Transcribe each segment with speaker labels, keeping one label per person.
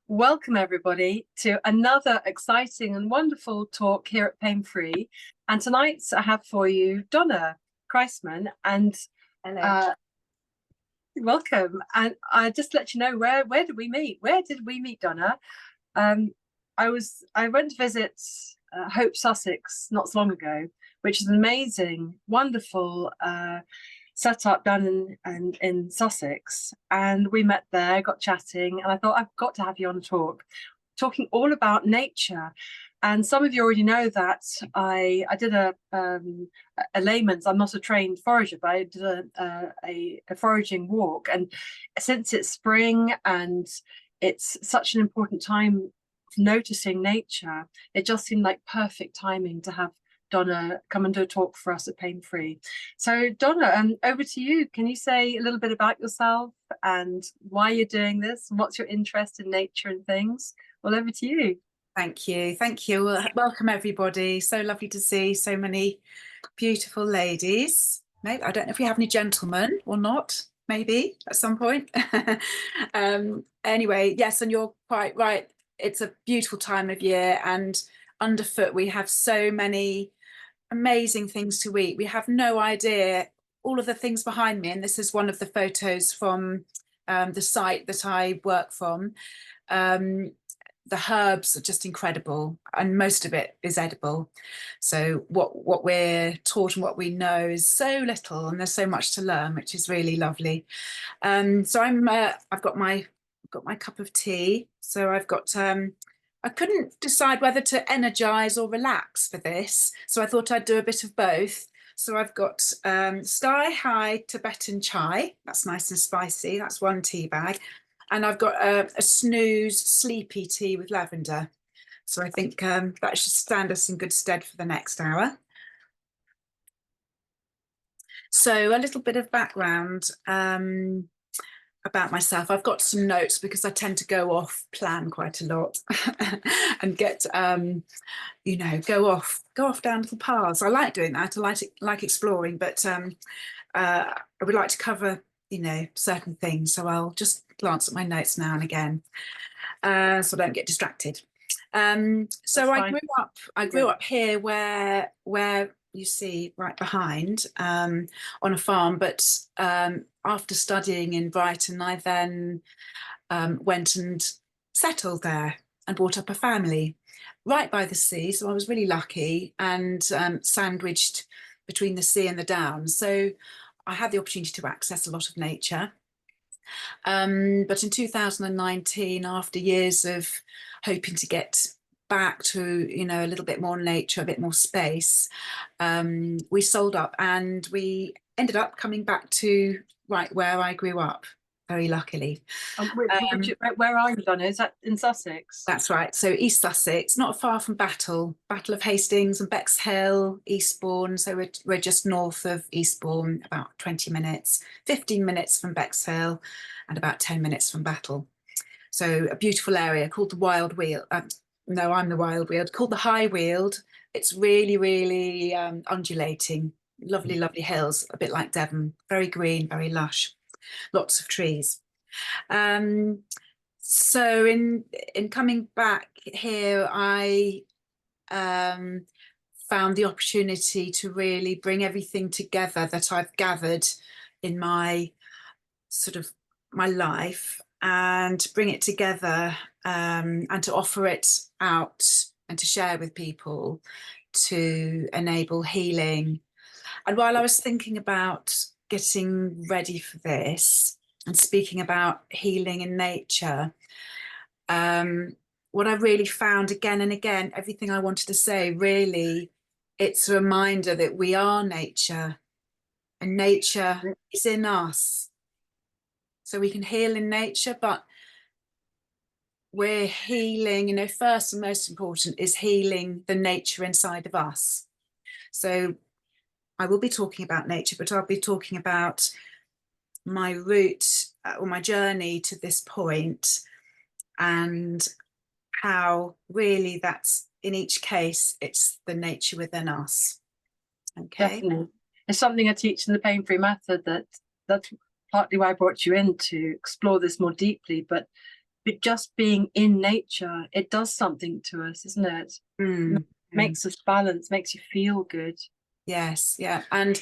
Speaker 1: Welcome everybody to another exciting and wonderful talk here at PainFree. And tonight I have for you Donna Christman, and
Speaker 2: Hello.
Speaker 1: Welcome. And I just let you know, where did we meet? Where did we meet, Donna? I went to visit Hope, Sussex not so long ago, which is an amazing, wonderful set up down in Sussex, and we met there, got chatting, and I thought, I've got to have you on a talking all about nature. And some of you already know that I did a layman's, I'm not a trained forager, but I did a foraging walk. And since it's spring and it's such an important time noticing nature, it just seemed like perfect timing to have Donna come and do a talk for us at PainFree. So Donna, over to you. Can you say a little bit about yourself and why you're doing this and what's your interest in nature and things? Well, over to you.
Speaker 2: Thank you. Thank you. Well, welcome everybody. So lovely to see so many beautiful ladies. Maybe, I don't know if we have any gentlemen or not, maybe at some point. Anyway, yes, and you're quite right. It's a beautiful time of year, and underfoot we have so many amazing things to eat. We have no idea all of the things behind me, and this is one of the photos from the site that I work from. The herbs are just incredible, and most of it is edible. So what we're taught and what we know is so little, and there's so much to learn, which is really lovely. So I've got my cup of tea. So I've got I couldn't decide whether to energize or relax for this, so I thought I'd do a bit of both. So I've got Sky High Tibetan chai. That's nice and spicy. That's one tea bag. And I've got a snooze sleepy tea with lavender. So I think that should stand us in good stead for the next hour. So a little bit of background about myself. I've got some notes because I tend to go off plan quite a lot and get go off down little paths. I like doing that. I like exploring, but I would like to cover certain things, so I'll just glance at my notes now and again so I don't get distracted. So I grew up here where you see right behind, on a farm, but after studying in Brighton, I then went and settled there and brought up a family right by the sea. So I was really lucky and sandwiched between the sea and the downs. So I had the opportunity to access a lot of nature. But in 2019, after years of hoping to get back to, a little bit more nature, a bit more space, we sold up and we ended up coming back to right where I grew up, very luckily.
Speaker 1: Where are you, Donna? Is that in Sussex?
Speaker 2: That's right. So East Sussex, not far from Battle of Hastings and Bexhill, Eastbourne. So we're just north of Eastbourne, about 20 minutes, 15 minutes from Bexhill and about 10 minutes from Battle. So a beautiful area called the Weald. No, I'm the Weald, called the High Weald. It's really, really undulating, lovely, lovely hills, a bit like Devon, very green, very lush, lots of trees. So in coming back here, I found the opportunity to really bring everything together that I've gathered in my my life, and bring it together and to offer it out and to share with people to enable healing. And while I was thinking about getting ready for this and speaking about healing in nature, what I really found again and again, everything I wanted to say, really, it's a reminder that we are nature and nature is in us. So we can heal in nature, but we're healing, first and most important is healing the nature inside of us. So I will be talking about nature, but I'll be talking about my route or my journey to this point, and how really that's, in each case, it's the nature within us. Okay.
Speaker 1: Definitely. It's something I teach in the PainFree method, that's partly why I brought you in, to explore this more deeply. But but just being in nature, it does something to us, isn't it? Makes us balance, makes you feel good.
Speaker 2: Yes, yeah. And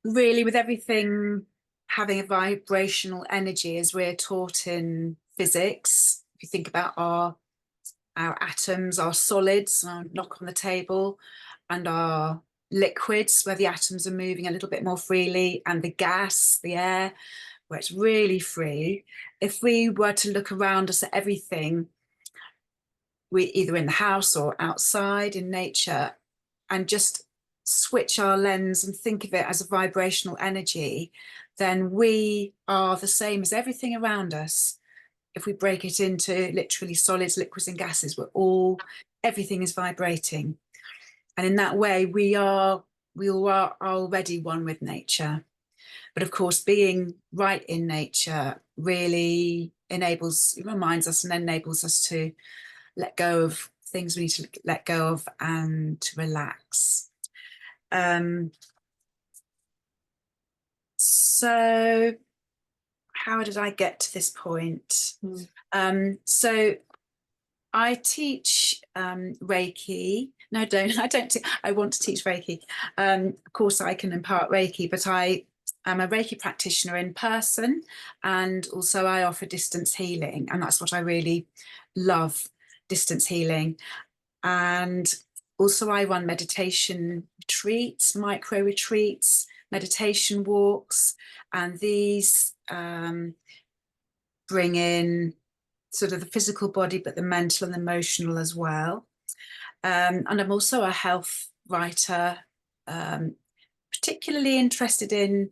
Speaker 2: really, with everything having a vibrational energy, as we're taught in physics, if you think about our atoms, our solids, knock on the table, and our liquids, where the atoms are moving a little bit more freely, and the gas, the air, where it's really free. If we were to look around us at everything, we either in the house or outside in nature, and just switch our lens and think of it as a vibrational energy, then we are the same as everything around us. If we break it into literally solids, liquids, and gases, everything is vibrating. And in that way, we are already one with nature. But of course, being right in nature really reminds us and enables us to let go of things we need to let go of and to relax. So how did I get to this point? So I teach Reiki. No, I don't. I want to teach Reiki. Of course, I can impart Reiki, but I am a Reiki practitioner in person, and also I offer distance healing, and that's what I really love, distance healing. And also I run meditation retreats, micro retreats, meditation walks, and these bring in sort of the physical body, but the mental and emotional as well. And I'm also a health writer, particularly interested in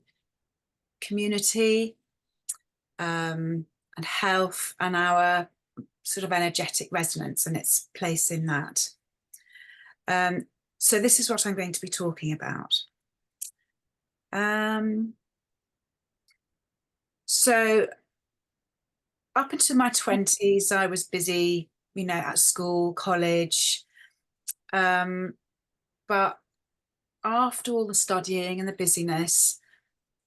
Speaker 2: community and health and our sort of energetic resonance and its place in that. So this is what I'm going to be talking about. So up into my 20s, I was busy, at school, college. But after all the studying and the busyness,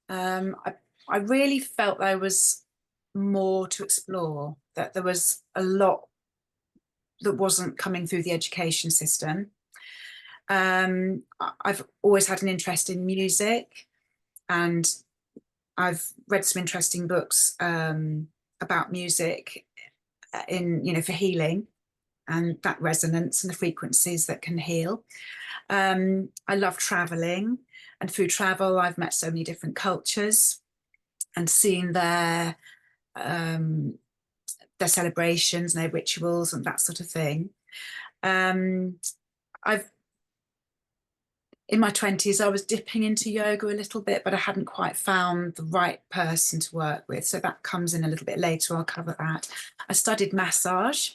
Speaker 2: I really felt there was more to explore, that there was a lot that wasn't coming through the education system. I've always had an interest in music, and I've read some interesting books about music for healing and that resonance and the frequencies that can heal. I love traveling, and through travel, I've met so many different cultures and seen their celebrations and their rituals and that sort of thing. In my 20s, I was dipping into yoga a little bit, but I hadn't quite found the right person to work with. So that comes in a little bit later. I'll cover that. I studied massage,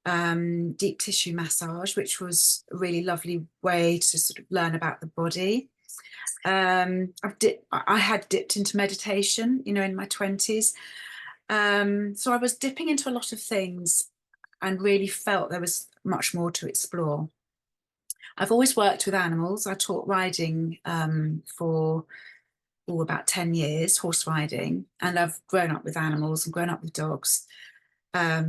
Speaker 2: deep tissue massage, which was a really lovely way to sort of learn about the body. I had dipped into meditation, in my 20s. So I was dipping into a lot of things and really felt there was much more to explore. I've always worked with animals. I taught riding for about 10 years, horse riding, and I've grown up with animals and grown up with dogs. But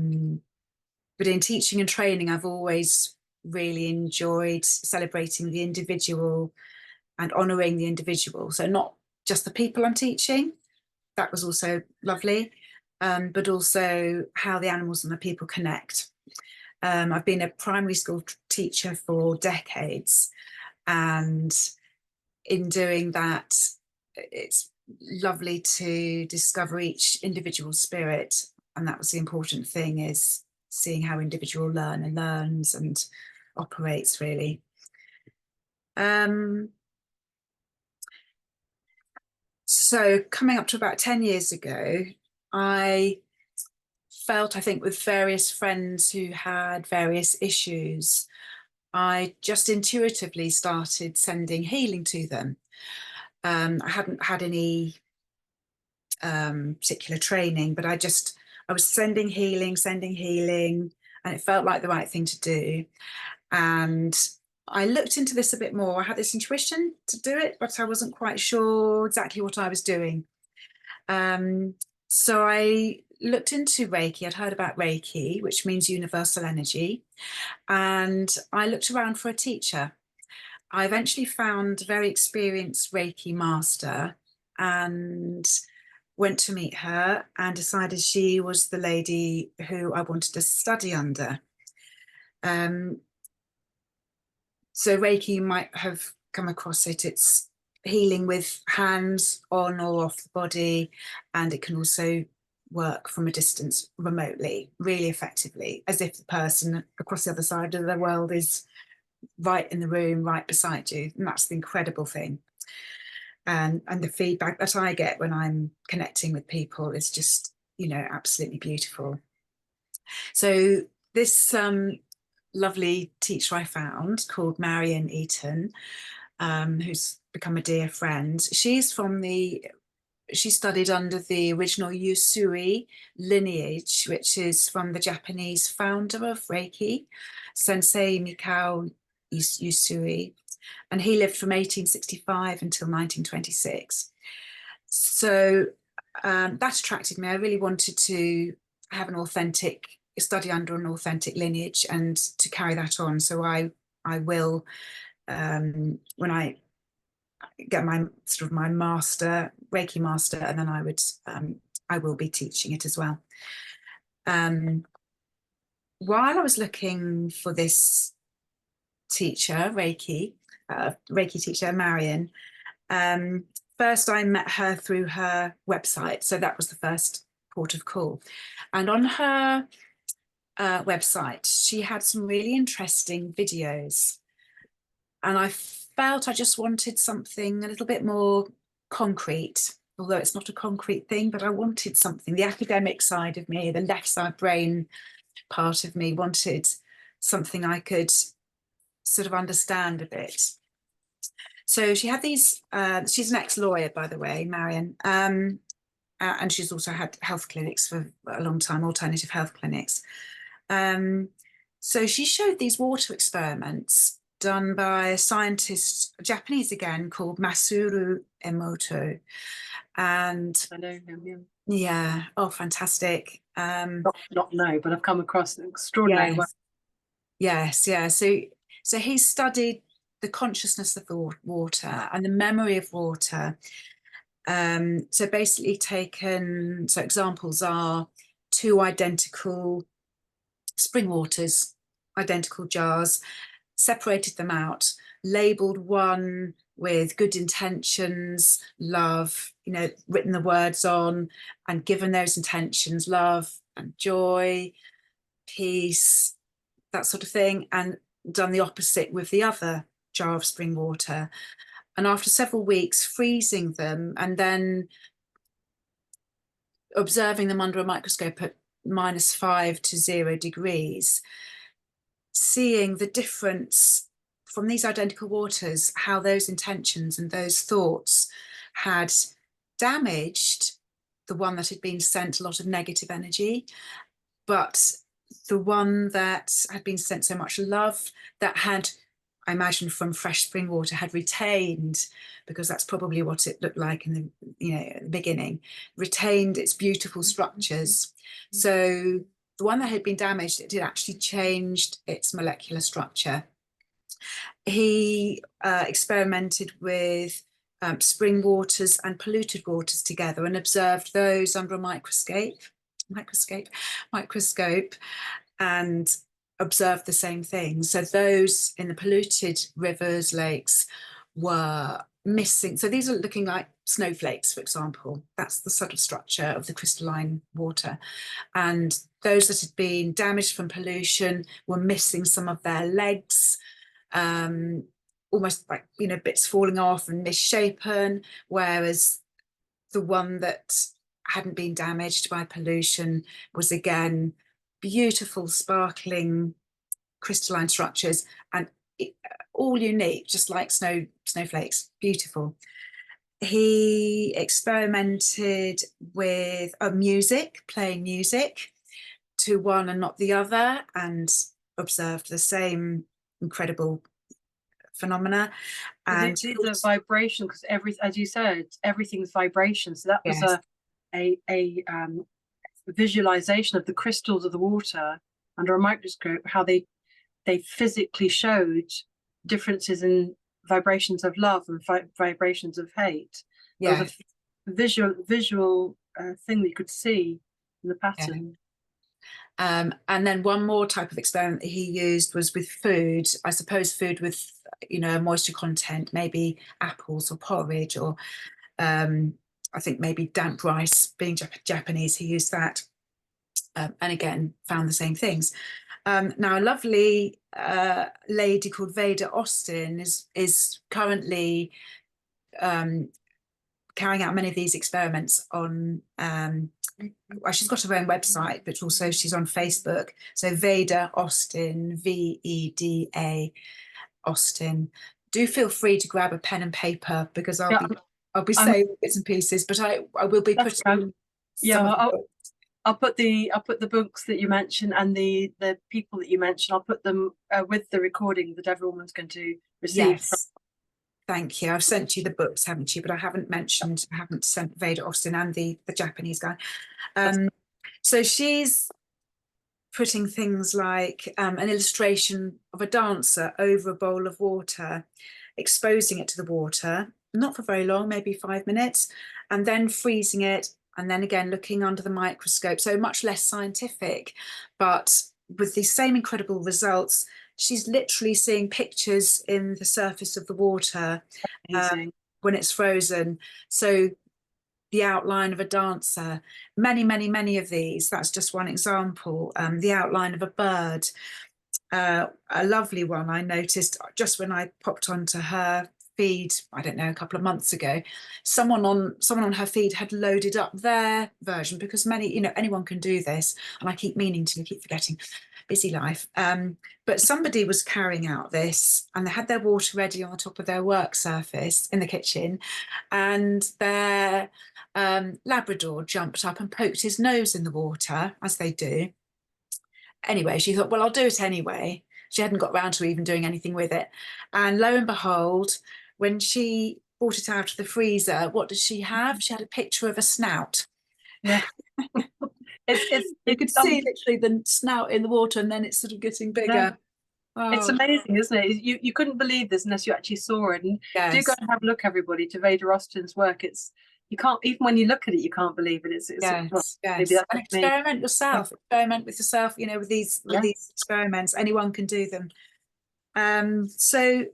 Speaker 2: in teaching and training, I've always really enjoyed celebrating the individual and honouring the individual. So not just the people I'm teaching, that was also lovely, but also how the animals and the people connect. I've been a primary school teacher for decades, and in doing that, it's lovely to discover each individual spirit, and that was the important thing, is seeing how individual learns and operates, really. So coming up to about 10 years ago, I think with various friends who had various issues, I just intuitively started sending healing to them. I hadn't had any particular training, but I was sending healing, and it felt like the right thing to do. And I looked into this a bit more. I had this intuition to do it, but I wasn't quite sure exactly what I was doing. So I looked into Reiki. I'd heard about Reiki, which means universal energy, and I looked around for a teacher. I eventually found a very experienced Reiki master and went to meet her and decided she was the lady who I wanted to study under. So Reiki, you might have come across it. It's healing with hands on or off the body, and it can also work from a distance remotely, really effectively, as if the person across the other side of the world is right in the room, right beside you. And that's the incredible thing. And the feedback that I get when I'm connecting with people is just, absolutely beautiful. So this lovely teacher I found called Marion Eaton, who's become a dear friend. She studied under the original Usui lineage, which is from the Japanese founder of Reiki, Sensei Mikao Usui, and he lived from 1865 until 1926. So that attracted me. I really wanted to have study under an authentic lineage and to carry that on. So I will, when I get my master, Reiki master, and then I will be teaching it as well. While I was looking for this teacher, Reiki teacher, Marion, first I met her through her website. So that was the first port of call. And on her website, she had some really interesting videos. And I felt I just wanted something a little bit more concrete, although it's not a concrete thing, but I wanted something. The academic side of me, the left side brain part of me wanted something I could sort of understand a bit. So she had these, she's an ex-lawyer, by the way, Marion, and she's also had health clinics for a long time, alternative health clinics. So she showed these water experiments done by a scientist, Japanese again, called Masaru Emoto. And
Speaker 1: I know him,
Speaker 2: yeah, oh, fantastic.
Speaker 1: Not know, but I've come across an extraordinary work.
Speaker 2: Yes, yeah. So he studied the consciousness of the water and the memory of water. So basically so examples are two identical spring waters, identical jars, separated them out, labeled one with good intentions, love, written the words on, and given those intentions, love and joy, peace, that sort of thing, and done the opposite with the other jar of spring water. And after several weeks, freezing them and then observing them under a microscope at -5 to 0 degrees, seeing the difference from these identical waters, how those intentions and those thoughts had damaged the one that had been sent a lot of negative energy, but the one that had been sent so much love, that had, I imagine from fresh spring water, had retained, because that's probably what it looked like in the beginning, retained its beautiful structures. So the one that had been damaged, it did actually changed its molecular structure. He experimented with spring waters and polluted waters together and observed those under a microscope, and observed the same thing. So those in the polluted rivers, lakes, were missing. So these are looking like snowflakes, for example. That's the sort of structure of the crystalline water. And those that had been damaged from pollution were missing some of their legs, almost like, bits falling off and misshapen, whereas the one that hadn't been damaged by pollution was again beautiful, sparkling, crystalline structures, and all unique, just like snowflakes, beautiful. He experimented with music, playing music to one and not the other, and observed the same incredible phenomena. And
Speaker 1: these are vibration, because as you said, everything's vibration. So that was
Speaker 2: yes.
Speaker 1: a visualization of the crystals of the water under a microscope, how they physically showed differences in vibrations of love and vibrations of hate. There was a visual thing that you could see in the pattern.
Speaker 2: And then one more type of experiment that he used was with food. I suppose food with, you know, moisture content, maybe apples or porridge, or I think maybe damp rice. Being Japanese, he used that, and again found the same things. Now, a lovely lady called Veda Austin is currently carrying out many of these experiments on, well, she's got her own website, but also she's on Facebook. So Veda Austin, Veda Austin. Do feel free to grab a pen and paper, because I'll be saying bits and pieces, but I will be putting
Speaker 1: I'll put the books that you mentioned and the people that you mentioned. I'll put them with the recording that everyone's going to receive.
Speaker 2: Yes. Thank you. I've sent you the books, haven't you? But I haven't sent Veda Austin and the Japanese guy. So she's putting things like an illustration of a dancer over a bowl of water, exposing it to the water, not for very long, maybe 5 minutes, and then freezing it, and then again looking under the microscope. So much less scientific, but with the same incredible results. She's literally seeing pictures in the surface of the water when it's frozen. So the outline of a dancer, many of these. That's just one example. The outline of a bird. A lovely one I noticed just when I popped onto her feed, I don't know, a couple of months ago. Someone on her feed had loaded up their version, because anyone can do this, and I keep meaning to, keep forgetting, busy life. But somebody was carrying out this, and they had their water ready on the top of their work surface in the kitchen, and their Labrador jumped up and poked his nose in the water, as they do. Anyway, she thought, well, I'll do it anyway. She hadn't got round to even doing anything with it. And lo and behold, when she brought it out of the freezer, what did she have? She had a picture of a snout.
Speaker 1: Yeah.
Speaker 2: You could see literally the snout in the water, and then it's sort of getting bigger. Yeah.
Speaker 1: Oh. It's amazing, isn't it? You couldn't believe this unless you actually saw it. And do go and have a look, everybody, to Veda Austin's work. You can't, even when you look at it, you can't believe it. It's
Speaker 2: maybe that's and experiment yourself. Experiment with yourself. You know, with these experiments, anyone can do them. So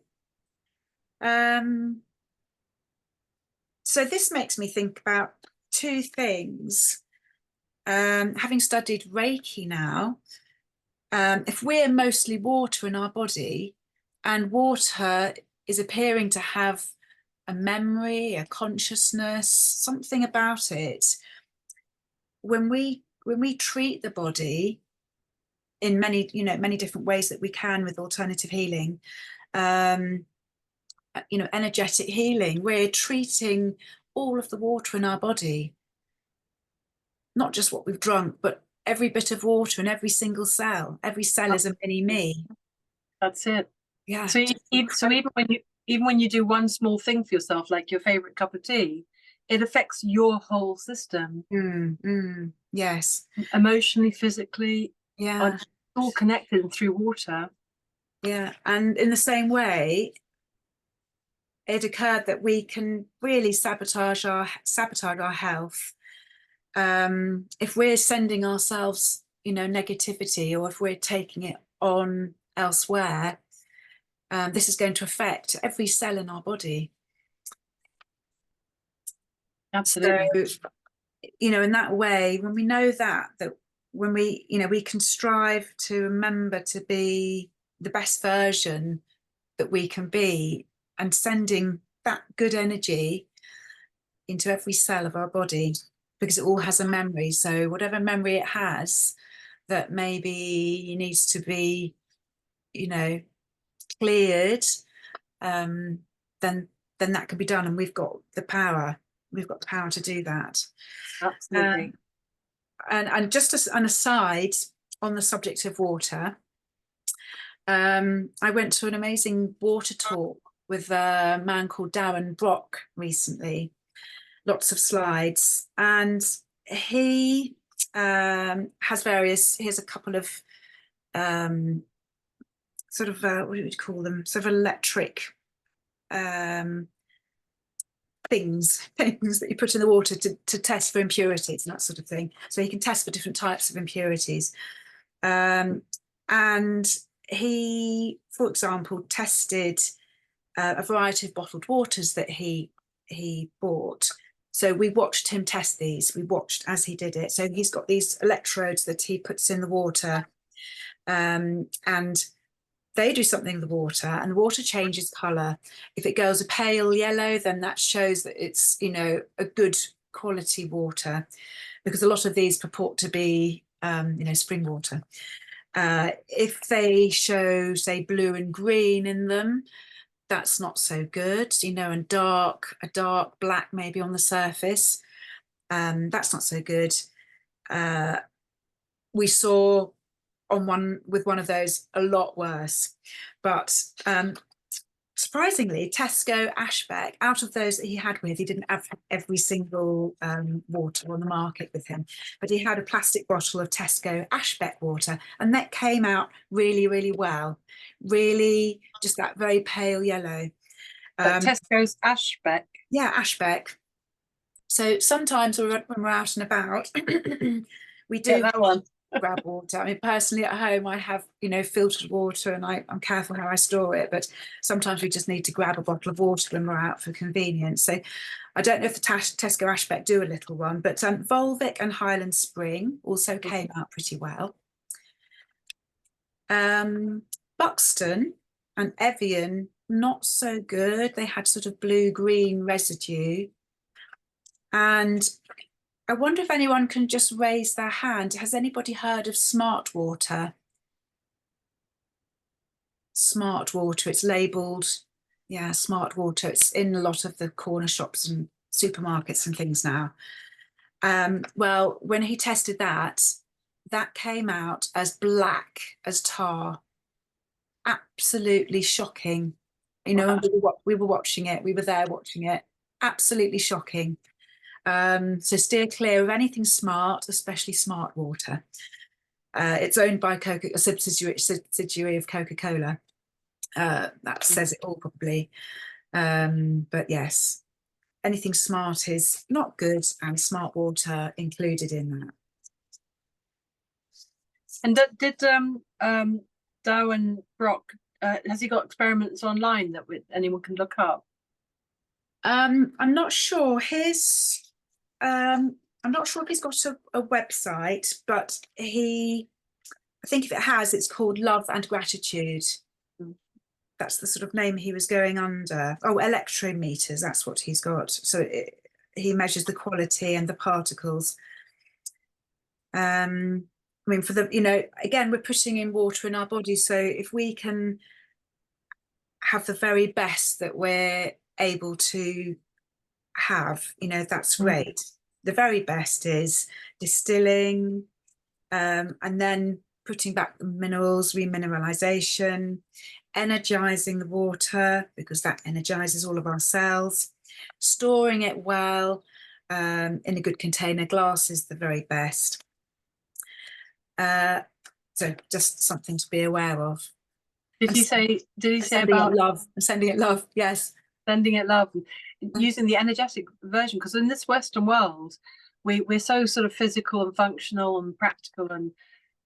Speaker 2: this makes me think about two things. Having studied Reiki now, if we're mostly water in our body, and water is appearing to have a memory, a consciousness, something about it, when we treat the body in many different ways that we can with alternative healing, energetic healing, we're treating all of the water in our body, not just what we've drunk, but every bit of water in every single cell. Every cell is a mini me.
Speaker 1: That's it.
Speaker 2: Yeah.
Speaker 1: So even when you do one small thing for yourself, like your favorite cup of tea, it affects your whole system.
Speaker 2: Yes.
Speaker 1: Emotionally, physically.
Speaker 2: Yeah.
Speaker 1: It's all connected through water. Yeah.
Speaker 2: And in the same way, it occurred that we can really sabotage our health. If we're sending ourselves, negativity, or if we're taking it on elsewhere, this is going to affect every cell in our body.
Speaker 1: Absolutely.
Speaker 2: So, in that way, when we know that when we can strive to remember to be the best version that we can be, and sending that good energy into every cell of our body, because it all has a memory. So whatever memory it has that maybe needs to be, cleared, then that can be done, and we've got the power. We've got the power to do that.
Speaker 1: Absolutely.
Speaker 2: And just as an aside on the subject of water, I went to an amazing water talk with a man called Darren Brock recently. Lots of slides, and he has various, here's a couple of sort of, what do you call them? Sort of electric things that you put in the water to test for impurities and that sort of thing. So he can test for different types of impurities. And he, for example, tested a variety of bottled waters that he bought. So we watched him test these. We watched as he did it. So he's got these electrodes that he puts in the water, and they do something with the water, and the water changes colour. If it goes a pale yellow, then that shows that it's, you know, a good quality water, because a lot of these purport to be, you know, spring water. If they show, say, blue and green in them, that's not so good, you know, and a dark black maybe on the surface, that's not so good. We saw on one of those a lot worse, but surprisingly, Tesco Ashbeck, out of those that he had with, he didn't have every single water on the market with him, but he had a plastic bottle of Tesco Ashbeck water, and that came out really, really well. Really, just that very pale yellow.
Speaker 1: Tesco's Ashbeck.
Speaker 2: Yeah, Ashbeck. So sometimes when we're out and about, we do
Speaker 1: that one.
Speaker 2: grab water. I mean, personally at home, I have, you know, filtered water, and I'm careful how I store it, but sometimes we just need to grab a bottle of water when we're out for convenience. So I don't know if the Tesco Ashbeck do a little one, but Volvic and Highland Spring also came out pretty well. Buxton and Evian, not so good. They had sort of blue-green residue. And I wonder if anyone can just raise their hand. Has anybody heard of Smart Water? Smart Water, it's labelled, yeah, Smart Water. It's in a lot of the corner shops and supermarkets and things now. Well, when he tested that came out as black as tar. Absolutely shocking. You know, we were watching it, we were there watching it. Absolutely shocking. So steer clear of anything smart, especially Smart Water. It's owned by a subsidiary of Coca-Cola. That says it all probably. But yes, anything smart is not good, and Smart Water included in that.
Speaker 1: And did Darwin Brock, has he got experiments online that anyone can look up?
Speaker 2: I'm not sure. I'm not sure if he's got a website, but I think if it has, it's called Love and Gratitude. That's the sort of name he was going under. Oh, electrometers, that's what he's got. So he measures the quality and the particles. I mean, for the, you know, again, we're putting in water in our body. So if we can have the very best that we're able to have, you know, that's great. The very best is distilling, and then putting back the minerals, remineralization, energizing the water, because that energizes all of our cells, storing it well, in a good container. Glass is the very best. So just something to be aware of.
Speaker 1: Did he say about
Speaker 2: love? Sending it love, yes.
Speaker 1: Sending it love, using the energetic version, because in this Western world, we're so sort of physical and functional and practical and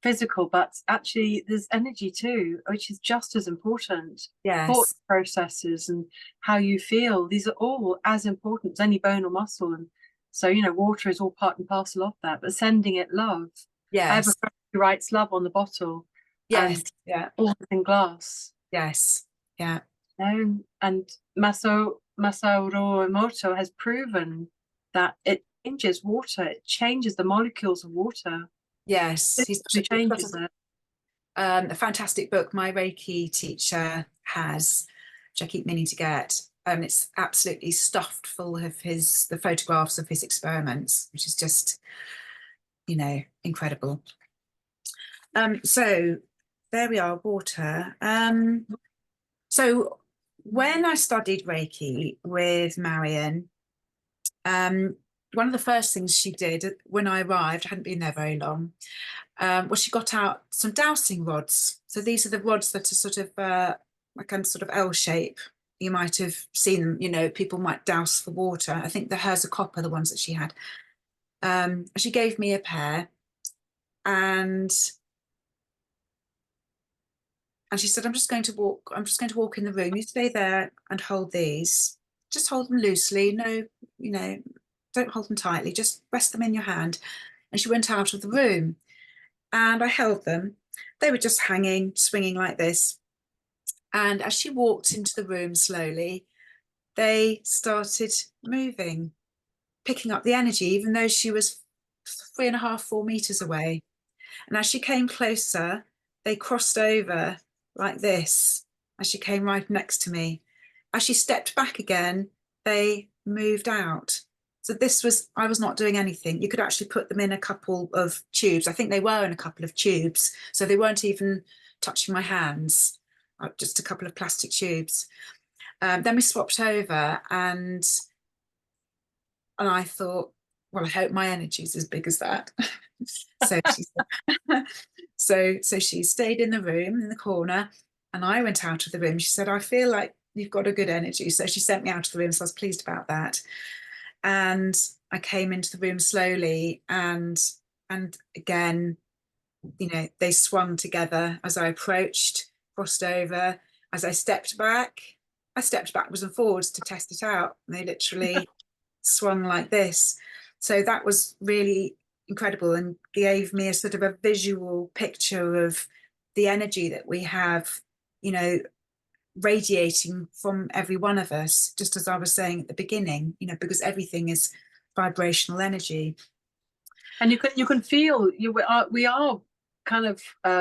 Speaker 1: physical, but actually there's energy too, which is just as important.
Speaker 2: Yes.
Speaker 1: Thought processes and how you feel, these are all as important as any bone or muscle. And so, you know, water is all part and parcel of that, but sending it love.
Speaker 2: Yes.
Speaker 1: I have a friend who writes love on the bottle.
Speaker 2: Yes. Yeah.
Speaker 1: All in glass.
Speaker 2: Yes. Yeah.
Speaker 1: And Masaru Emoto has proven that it changes water. It changes the molecules of water.
Speaker 2: Yes,
Speaker 1: he changes it.
Speaker 2: A fantastic book my Reiki teacher has, which I keep meaning to get. It's absolutely stuffed full of the photographs of his experiments, which is just, you know, incredible. So there we are, water. So when I studied Reiki with Marion, one of the first things she did when I arrived, I hadn't been there very long, was she got out some dowsing rods. So these are the rods that are sort of like a sort of L shape. You might have seen them, you know, people might douse for water. I think the hers are copper, the ones that she had. She gave me a pair, and she said, I'm just going to walk in the room. You stay there and hold these. Just hold them loosely. No, you know, don't hold them tightly. Just rest them in your hand. And she went out of the room, and I held them. They were just hanging, swinging like this. And as she walked into the room slowly, they started moving, picking up the energy, even though she was 3.5, 4 meters away. And as she came closer, they crossed over like this as she came right next to me. As she stepped back again, they moved out. So I was not doing anything. You could actually put them in a couple of tubes. I think they were in a couple of tubes. So they weren't even touching my hands, just a couple of plastic tubes. Then we swapped over, and I thought, well, I hope my energy's as big as that. So she so she stayed in the room in the corner, and I went out of the room. She said, I feel like you've got a good energy. So she sent me out of the room. So I was pleased about that. And I came into the room slowly, and again, you know, they swung together as I approached, crossed over. As I stepped backwards and forwards to test it out. And they literally swung like this. So that was really incredible, and gave me a sort of a visual picture of the energy that we have, you know, radiating from every one of us, just as I was saying at the beginning, you know, because everything is vibrational energy.
Speaker 1: And you can feel we are kind of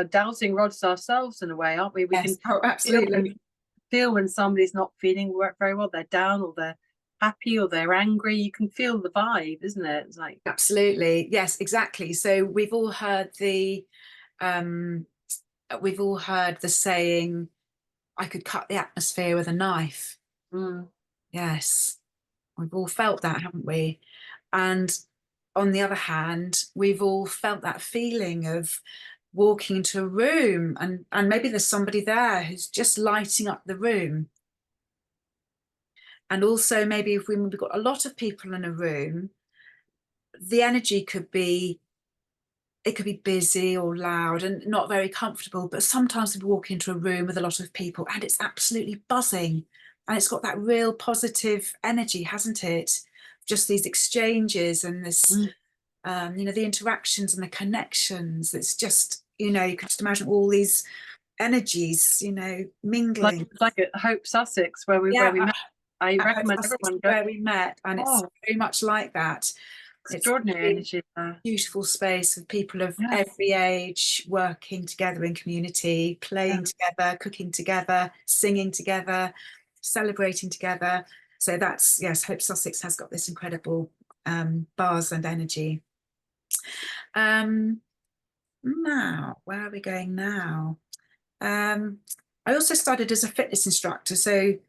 Speaker 1: dowsing rods ourselves in a way, aren't we? We
Speaker 2: Yes.
Speaker 1: can
Speaker 2: Absolutely.
Speaker 1: feel when somebody's not feeling very well, they're down, or they're happy, or they're angry. You can feel the vibe, isn't it? It's like,
Speaker 2: absolutely, yes, exactly. So we've all heard the saying, I could cut the atmosphere with a knife. Yes, we've all felt that, haven't we? And on the other hand, we've all felt that feeling of walking into a room, and maybe there's somebody there who's just lighting up the room. And also maybe if we've got a lot of people in a room, the energy could be busy or loud and not very comfortable. But sometimes we walk into a room with a lot of people and it's absolutely buzzing, and it's got that real positive energy, hasn't it? Just these exchanges and this, you know, the interactions and the connections. It's just, you know, you can just imagine all these energies, you know, mingling.
Speaker 1: like at Hope Sussex where we met. I recommend everyone go.
Speaker 2: Where we met, and it's very much like that. It's
Speaker 1: Extraordinary energy there.
Speaker 2: Beautiful space of people of
Speaker 1: Yes.
Speaker 2: every age working together in community, playing together, cooking together, singing together, celebrating together. So that's, yes, Hope Sussex has got this incredible buzz and energy. Now, where are we going now? I also started as a fitness instructor, so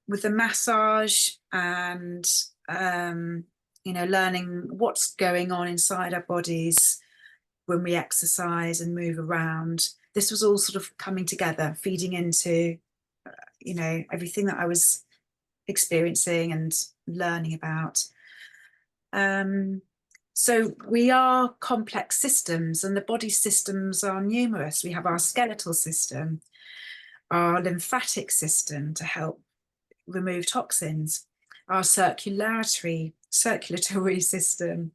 Speaker 2: with the massage and you know, learning what's going on inside our bodies when we exercise and move around. This was all sort of coming together, feeding into, you know, everything that I was experiencing and learning about. So we are complex systems, and the body systems are numerous. We have our skeletal system, our lymphatic system to help remove toxins, our circulatory system,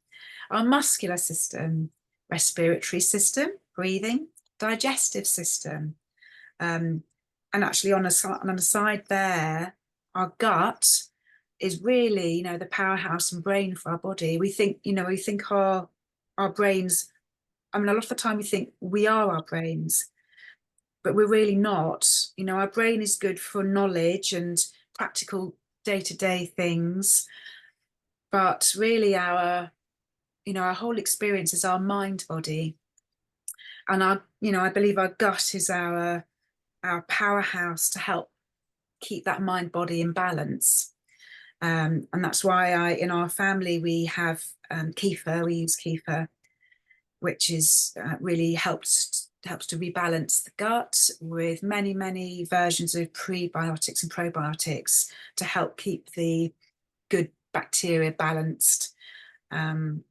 Speaker 2: our muscular system, respiratory system, breathing, digestive system. And actually on a side there, our gut is really, you know, the powerhouse and brain for our body. We think, you know, our brains, I mean, a lot of the time we think we are our brains, but we're really not. You know, our brain is good for knowledge and practical day-to-day things, but really our, you know, our whole experience is our mind body. And our, you know, I believe our gut is our powerhouse to help keep that mind body in balance. And that's why in our family, we have kefir, we use kefir, which is really helps to rebalance the gut, with many versions of prebiotics and probiotics to help keep the good bacteria balanced. For
Speaker 1: And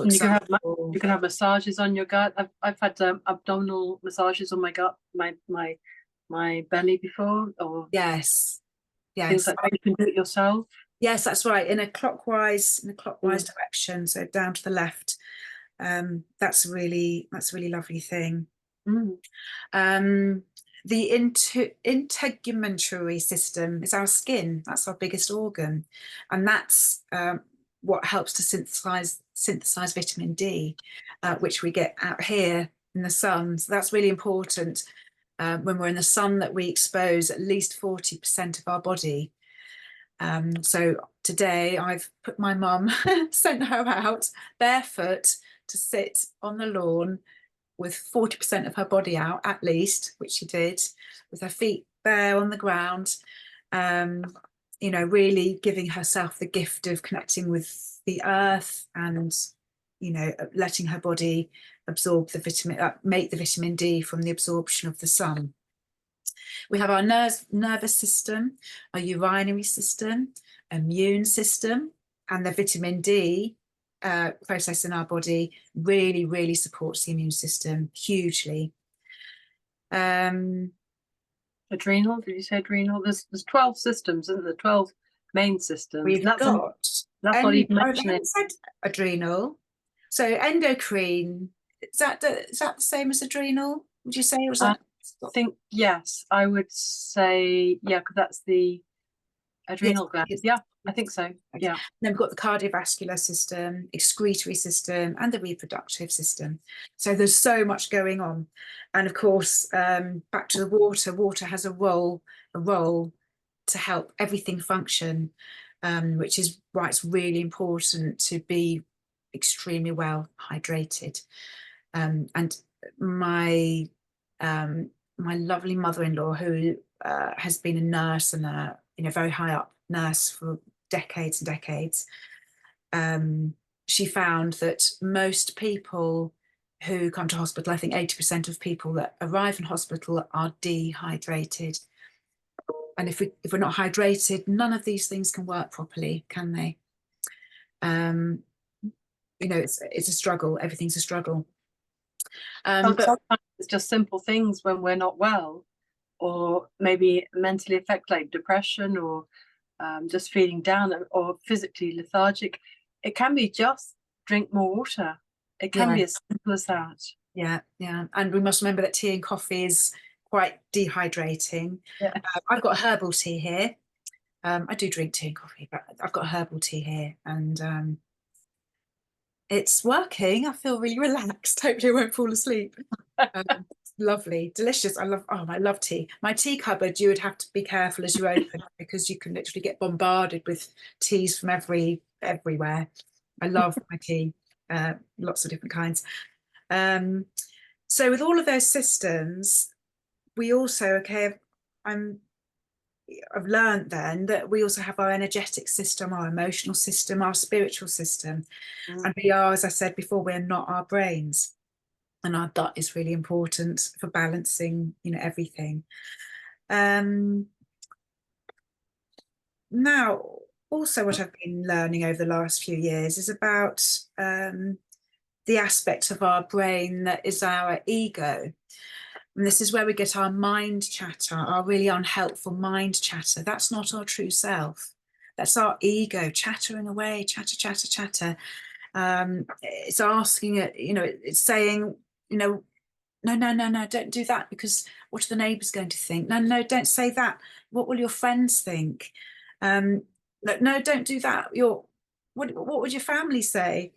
Speaker 2: example,
Speaker 1: you can have massages on your gut. I've had abdominal massages on my gut, my belly before, or
Speaker 2: yes,
Speaker 1: things like that. You can do it yourself.
Speaker 2: yes, that's right. In a clockwise direction, so down to the left. That's a really lovely thing. The integumentary system is our skin. That's our biggest organ, and that's what helps to synthesize vitamin D, which we get out here in the sun. So that's really important. When we're in the sun, that we expose at least 40% of our body. So today I've put my mum, sent her out barefoot to sit on the lawn with 40% of her body out, at least, which she did, with her feet bare on the ground, really giving herself the gift of connecting with the earth, and letting her body absorb the vitamin, make the vitamin D from the absorption of the sun. We have our nervous system, our urinary system, immune system, and the vitamin D process in our body really supports the immune system hugely.
Speaker 1: Adrenal, did you say adrenal? There's 12 systems, isn't there? 12 main systems.
Speaker 2: We've
Speaker 1: that's
Speaker 2: got
Speaker 1: not even mentioning
Speaker 2: adrenal. So endocrine, is that the same as adrenal, would you say? Or was that?
Speaker 1: I think, yes, I would say, yeah, because that's the adrenal gland. Yeah, I think so. Yeah.
Speaker 2: Then we've got the cardiovascular system, excretory system, and the reproductive system. So there's so much going on. And of course, back to the water. Water has a role to help everything function, which is why it's really important to be extremely well hydrated. And my lovely mother-in-law, who has been a nurse and a very high up nurse for decades and decades, she found that most people who come to hospital, I think 80% of people that arrive in hospital are dehydrated. And if we're not hydrated, none of these things can work properly, can they? It's a struggle. Everything's a struggle.
Speaker 1: But sometimes it's just simple things when we're not well, or maybe mentally affect, like depression, or just feeling down, or physically lethargic. It can be just drink more water. It can be as simple as that.
Speaker 2: Yeah. And we must remember that tea and coffee is quite dehydrating.
Speaker 1: Yeah.
Speaker 2: I've got herbal tea here. I do drink tea and coffee, but I've got herbal tea here, and it's working. I feel really relaxed. Hopefully I won't fall asleep. Lovely, delicious. I love tea. My tea cupboard, you would have to be careful as you open, because you can literally get bombarded with teas from everywhere. I love my tea, lots of different kinds. So with all of those systems, we also, I've learned then that we also have our energetic system, our emotional system, our spiritual system. And we are, as I said before, we're not our brains. And our gut is really important for balancing, everything. Now, also what I've been learning over the last few years is about the aspect of our brain that is our ego. And this is where we get our mind chatter, our really unhelpful mind chatter. That's not our true self. That's our ego chattering away, chatter. It's asking it, it's saying, no, don't do that, because what are the neighbours going to think? No, don't say that. What will your friends think? No, don't do that. What would your family say?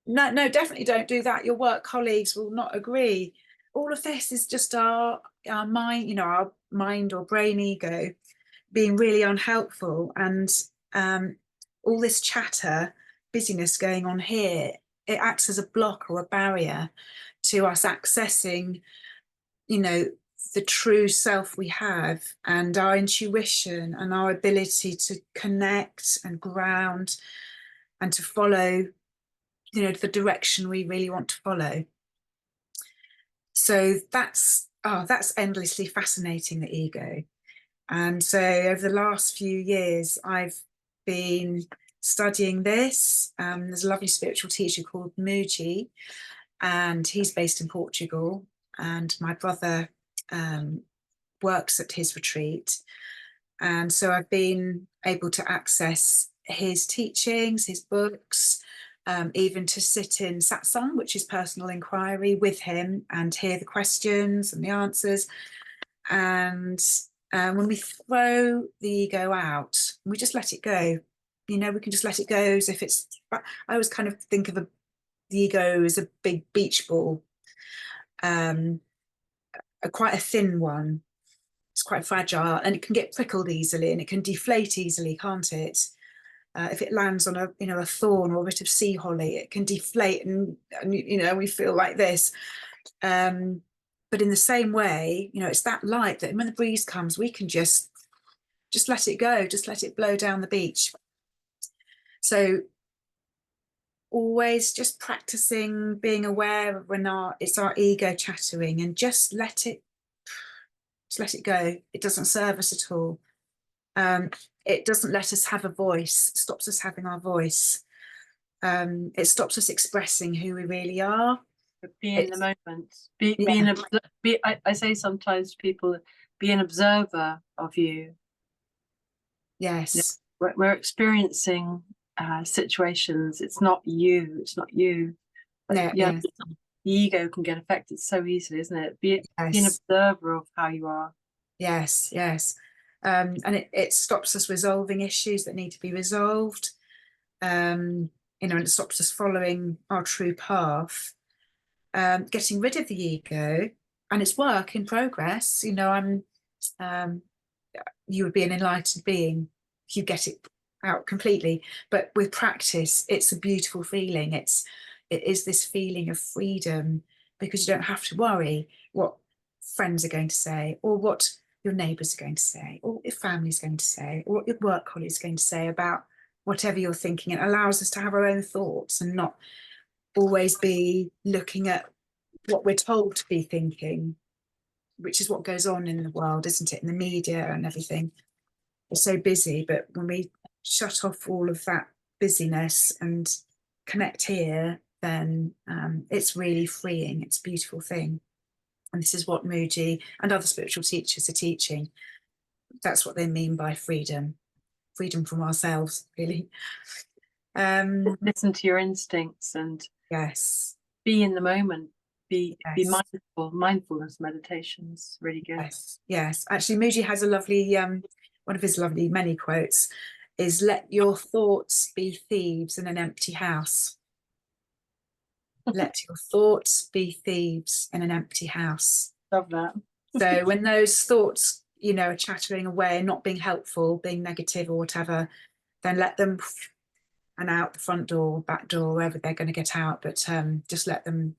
Speaker 2: No, definitely don't do that. Your work colleagues will not agree. All of this is just our mind, our mind or brain ego being really unhelpful. And all this chatter, busyness going on here, it acts as a block or a barrier to us accessing, the true self we have, and our intuition and our ability to connect and ground and to follow, the direction we really want to follow. So that's endlessly fascinating, the ego. And so over the last few years, I've been studying this. There's a lovely spiritual teacher called Muji, and he's based in Portugal. And my brother works at his retreat. And so I've been able to access his teachings, his books, even to sit in satsang, which is personal inquiry, with him and hear the questions and the answers. And when we throw the ego out, we just let it go. We can just let it go as if it's, I always kind of think of the ego as a big beach ball, quite a thin one. It's quite fragile, and it can get prickled easily, and it can deflate easily, can't it? If it lands on a thorn or a bit of sea holly, it can deflate, and we feel like this. But in the same way, it's that light that when the breeze comes, we can just let it go, just let it blow down the beach. So always just practicing being aware of when it's our ego chattering, and just let it go. It doesn't serve us at all. It doesn't let us have a voice, stops us having our voice. It stops us expressing who we really are.
Speaker 1: Be in the moment. I say sometimes to people, be an observer of you.
Speaker 2: Yes.
Speaker 1: We're experiencing situations. It's not you.
Speaker 2: Yeah.
Speaker 1: The ego can get affected so easily, isn't it? Be an observer of how you are.
Speaker 2: Yes. And it stops us resolving issues that need to be resolved. And it stops us following our true path. Getting rid of the ego, and it's work in progress. You would be an enlightened being if you get it out completely. But with practice, it's a beautiful feeling. It is this feeling of freedom, because you don't have to worry what friends are going to say, or what your neighbours are going to say, or your family's going to say, or what your work colleagues are going to say about whatever you're thinking. It allows us to have our own thoughts and not always be looking at what we're told to be thinking, which is what goes on in the world, isn't it? In the media and everything. We're so busy, but when we shut off all of that busyness and connect here, then it's really freeing. It's a beautiful thing. And this is what Muji and other spiritual teachers are teaching. That's what they mean by freedom from ourselves, really.
Speaker 1: Listen to your instincts and
Speaker 2: yes,
Speaker 1: be in the moment. Be mindful. Mindfulness meditations, really good.
Speaker 2: Yes. Actually, Muji has a lovely one of his lovely many quotes is, "Let your thoughts be thieves in an empty house." Let your thoughts be thieves in an empty house.
Speaker 1: Love that.
Speaker 2: So when those thoughts, are chattering away, not being helpful, being negative or whatever, then let them and out the front door, back door, wherever they're going to get out. But just let them,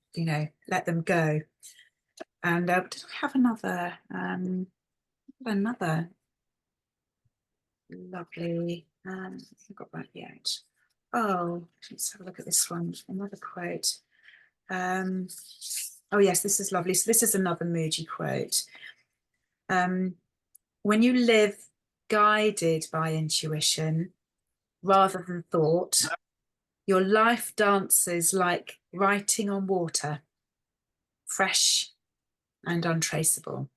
Speaker 2: let them go. And did I have another lovely? I got that yet. Oh, let's have a look at this one. Another quote. Oh yes, this is lovely. So this is another Muji quote. When you live guided by intuition rather than thought, your life dances like writing on water, fresh and untraceable.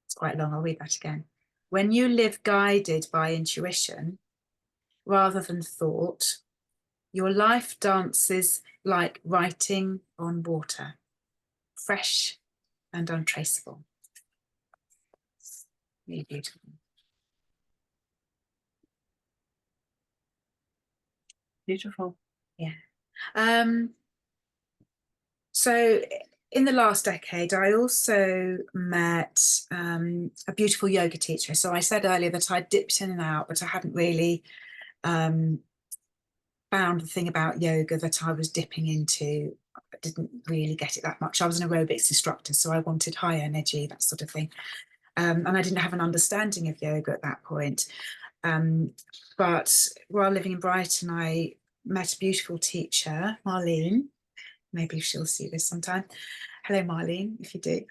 Speaker 2: It's quite long. I'll read that again. When you live guided by intuition rather than thought, your life dances like writing on water, fresh and untraceable. Really beautiful.
Speaker 1: Beautiful.
Speaker 2: Yeah. So in the last decade, I also met a beautiful yoga teacher. So I said earlier that I dipped in and out, but I hadn't really found the thing about yoga that I was dipping into. but didn't really get it that much. I was an aerobics instructor, so I wanted high energy, that sort of thing. And I didn't have an understanding of yoga at that point. But while living in Brighton, I met a beautiful teacher, Marlene. Maybe she'll see this sometime. Hello, Marlene, if you do.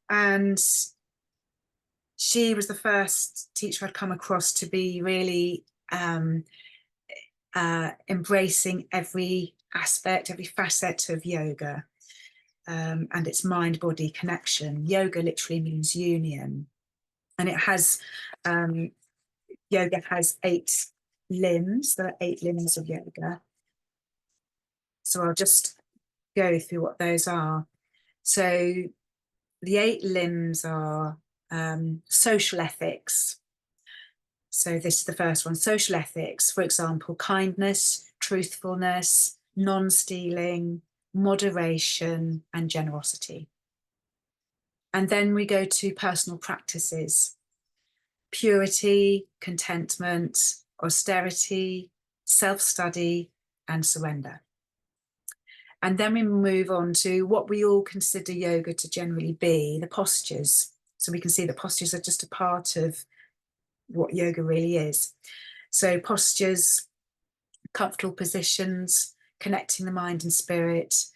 Speaker 2: And she was the first teacher I'd come across to be really embracing every aspect, every facet of yoga and its mind-body connection. Yoga literally means union. And it has, yoga has 8 limbs. There are 8 limbs of yoga. So I'll just go through what those are. So the 8 limbs are social ethics. So this is the first one, social ethics, for example, kindness, truthfulness, non-stealing, moderation, and generosity. And then we go to personal practices, purity, contentment, austerity, self-study, and surrender. And then we move on to what we all consider yoga to generally be, the postures. So we can see that postures are just a part of what yoga really is. So postures, comfortable positions, connecting the mind and spirit.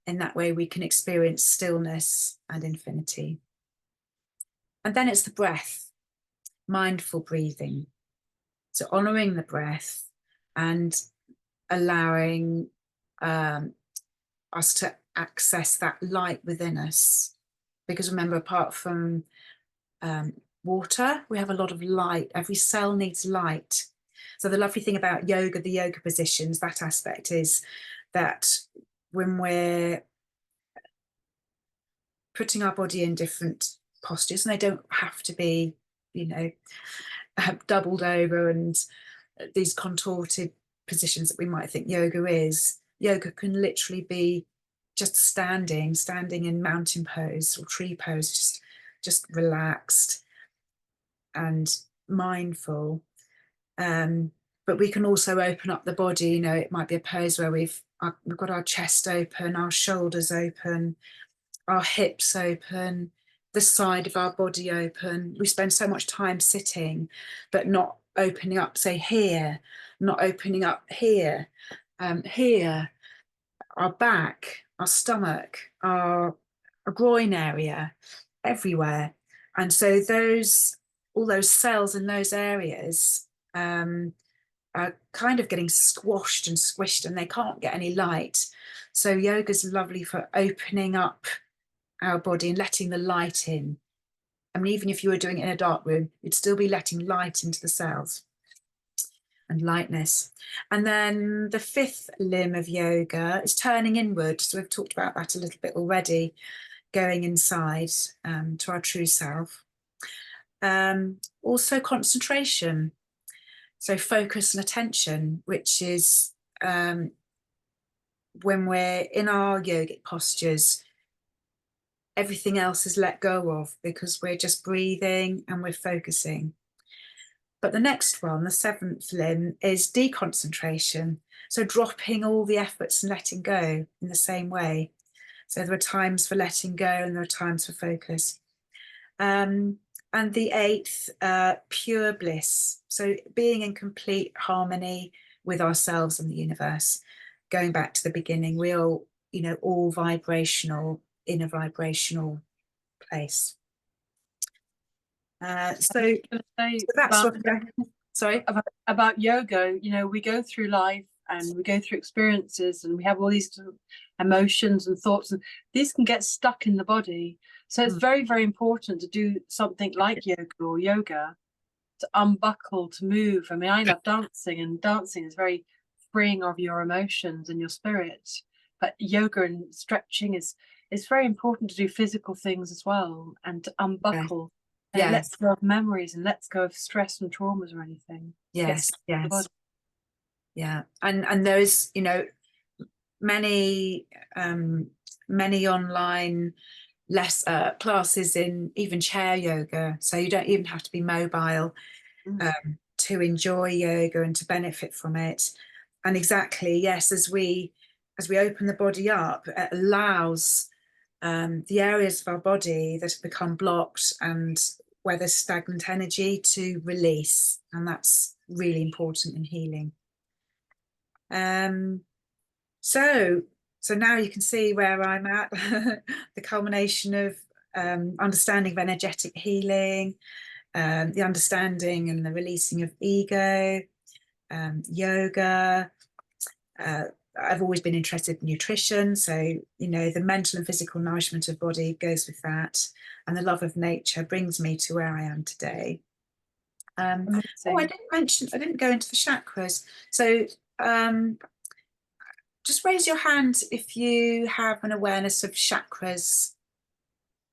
Speaker 2: In that way, we can experience stillness and infinity. And then it's the breath, mindful breathing. So honoring the breath and allowing us to access that light within us. Because remember, apart from water, we have a lot of light. Every cell needs light. So the lovely thing about yoga, the yoga positions, that aspect is that when we're putting our body in different postures, and they don't have to be, you know, doubled over and these contorted positions that we might think yoga is. Yoga can literally be just standing in mountain pose or tree pose, just relaxed and mindful. But we can also open up the body. You know, it might be a pose where we've got our chest open, our shoulders open, our hips open, the side of our body open. We spend so much time sitting, but not opening up, say here, not opening up here, here, our back, our stomach, our groin area, everywhere. And so all those cells in those areas are kind of getting squashed and squished, and they can't get any light. So yoga's lovely for opening up our body and letting the light in. I mean, even if you were doing it in a dark room, you'd still be letting light into the cells and lightness. And then the 5th limb of yoga is turning inward. So we've talked about that a little bit already, going inside to our true self. Also concentration. So focus and attention, which is when we're in our yogic postures, everything else is let go of because we're just breathing and we're focusing. But the next one, the 7th limb, is deconcentration. So dropping all the efforts and letting go in the same way. So there are times for letting go and there are times for focus. And the 8th, pure bliss. So being in complete harmony with ourselves and the universe. Going back to the beginning, we all, you know, all vibrational, in a vibrational place. So that's what. Sorry,
Speaker 1: about yoga. You know, we go through life and we go through experiences, and we have all these emotions and thoughts, and these can get stuck in the body. So it's very, very important to do something like yoga to unbuckle, to move. I mean, I love dancing, and dancing is very freeing of your emotions and your spirit. But yoga and stretching is very important to do physical things as well, and to unbuckle. And it lets go of memories and lets go of stress and traumas or anything.
Speaker 2: Yes. Yeah. And there's, you know, many online classes in even chair yoga. So you don't even have to be mobile to enjoy yoga and to benefit from it. And exactly, yes, as we as we open the body up, it allows the areas of our body that have become blocked and where there's stagnant energy to release, and that's really important in healing. So now you can see where I'm at, the culmination of understanding of energetic healing, the understanding and the releasing of ego, yoga. I've always been interested in nutrition, so the mental and physical nourishment of body goes with that, and the love of nature brings me to where I am today. I didn't go into the chakras, so just raise your hand if you have an awareness of chakras.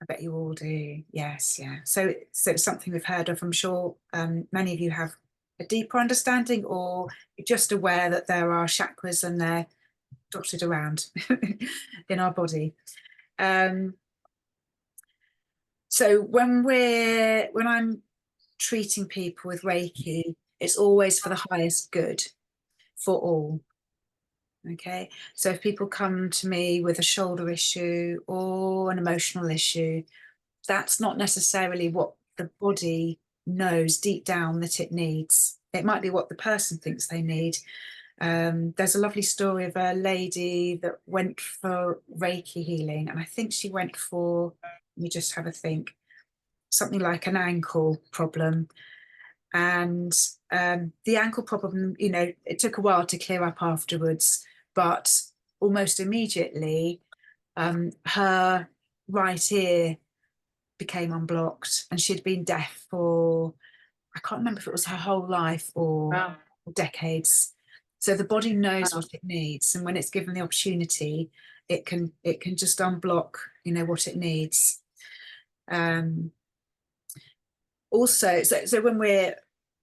Speaker 2: I bet you all do. Yes, yeah. So it's something we've heard of. I'm sure many of you have a deeper understanding, or you're just aware that there are chakras and they're dotted around in our body. So when I'm treating people with Reiki, it's always for the highest good for all. Okay, so if people come to me with a shoulder issue or an emotional issue, that's not necessarily what the body knows deep down that it needs. It might be what the person thinks they need. There's a lovely story of a lady that went for Reiki healing, and I think she went for, let me just have a think, something like an ankle problem. And the ankle problem, it took a while to clear up afterwards, but almost immediately her right ear became unblocked, and she'd been deaf for, I can't remember if it was her whole life or decades. So the body knows what it needs, and when it's given the opportunity, it can just unblock what it needs. Also, so when we're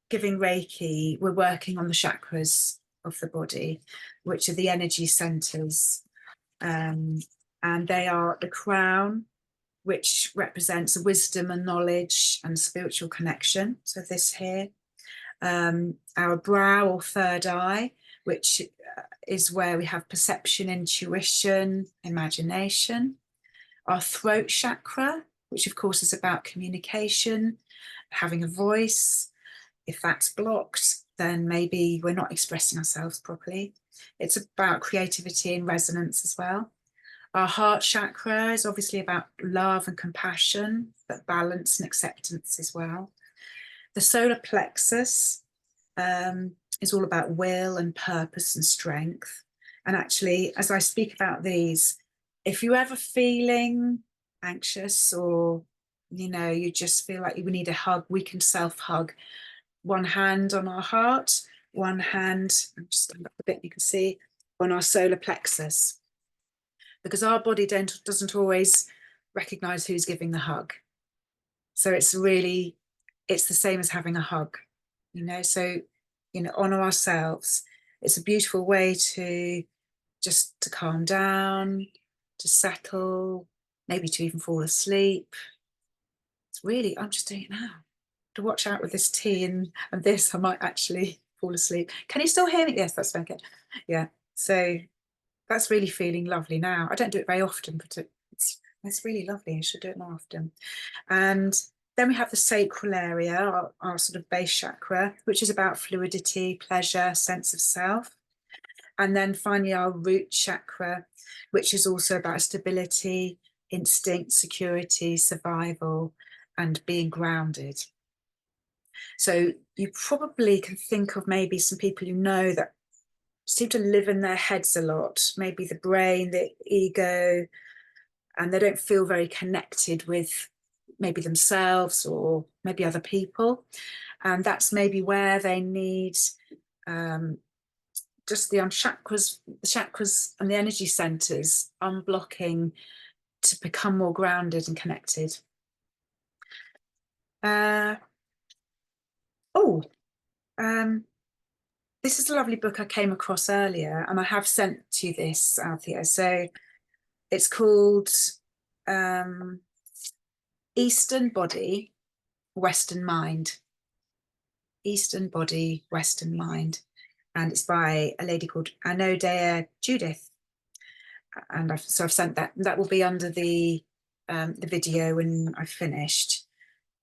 Speaker 2: giving Reiki, we're working on the chakras of the body, which are the energy centers, and they are the crown, which represents wisdom and knowledge and spiritual connection. So this here, our brow or third eye, which is where we have perception, intuition, imagination. Our throat chakra, which of course is about communication, having a voice. If that's blocked, then maybe we're not expressing ourselves properly. It's about creativity and resonance as well. Our heart chakra is obviously about love and compassion, but balance and acceptance as well. The solar plexus is all about will and purpose and strength. And actually, as I speak about these, if you're ever feeling anxious, or you just feel like you need a hug, we can self-hug. One hand on our heart, one hand, just stand up a bit, you can see, on our solar plexus, because our body doesn't always recognize who's giving the hug. So it's the same as having a hug, so honor ourselves. It's a beautiful way to calm down, to settle, maybe to even fall asleep. It's really, I'm just doing it now. To watch out with this tea and this, I might actually fall asleep. Can you still hear me? Yes, that's okay. Yeah, so that's really feeling lovely now. I don't do it very often, but it's really lovely. I should do it more often. And then we have the sacral area, our sort of base chakra, which is about fluidity, pleasure, sense of self. And then finally our root chakra, which is also about stability, instinct, security, survival, and being grounded. So you probably can think of maybe some people that seem to live in their heads a lot, maybe the brain, the ego, and they don't feel very connected with maybe themselves or maybe other people. And that's maybe where they need just the chakras and the energy centers unblocking to become more grounded and connected. This is a lovely book I came across earlier, and I have sent to you this, Althea. So it's called Eastern Body, Western Mind. Eastern Body, Western Mind. And it's by a lady called Anodea Judith. and I've sent that. That will be under the video when I've finished.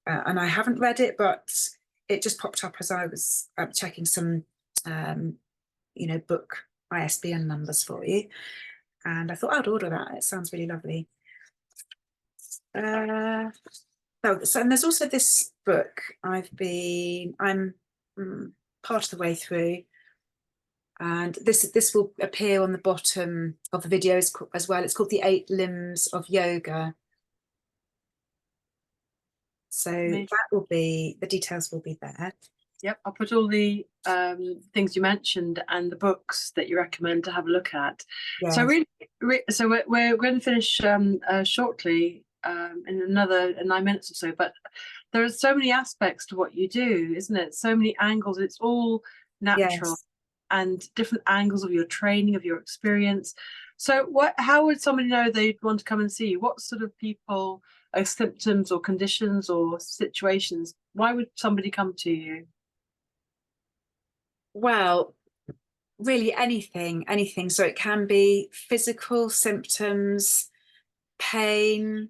Speaker 2: And I haven't read it, but it just popped up as I was checking some, book ISBN numbers for you. And I thought I'd order that. It sounds really lovely. And there's also this book I'm part of the way through. And this will appear on the bottom of the video as well. It's called The 8 Limbs of Yoga. So that will be, the details will be there.
Speaker 1: Yep, I'll put all the things you mentioned and the books that you recommend to have a look at. Yes. So so we're going to finish shortly in another 9 minutes or so. But there are so many aspects to what you do, isn't it? So many angles. It's all natural. Yes. And different angles of your training, of your experience. So how would somebody know they'd want to come and see you? What sort of people, symptoms or conditions or situations, why would somebody come to you?
Speaker 2: Well, really anything. So it can be physical symptoms, pain,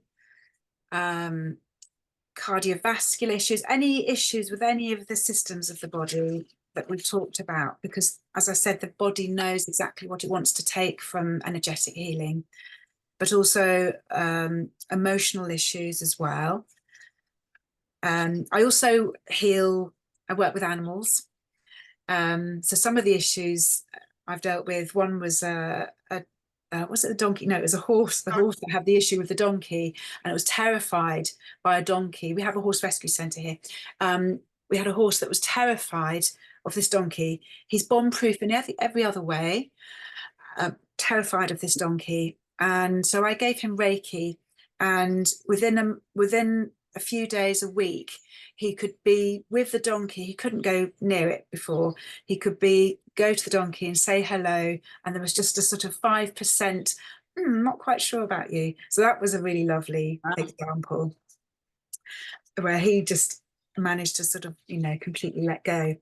Speaker 2: cardiovascular issues, any issues with any of the systems of the body that we've talked about, because as I said, the body knows exactly what it wants to take from energetic healing, but also emotional issues as well. I also I work with animals. So some of the issues I've dealt with, one was was it the donkey? No, it was a horse. The horse that had the issue with the donkey, and it was terrified by a donkey. We have a horse rescue centre here. We had a horse that was terrified of this donkey. He's bomb-proof in every other way, terrified of this donkey. And so I gave him Reiki, and within a few days, a week, he could be with the donkey. He couldn't go near it before. He could go to the donkey and say hello, and there was just a sort of 5%, not quite sure about you. So that was a really lovely example where he just managed to sort of, completely let go.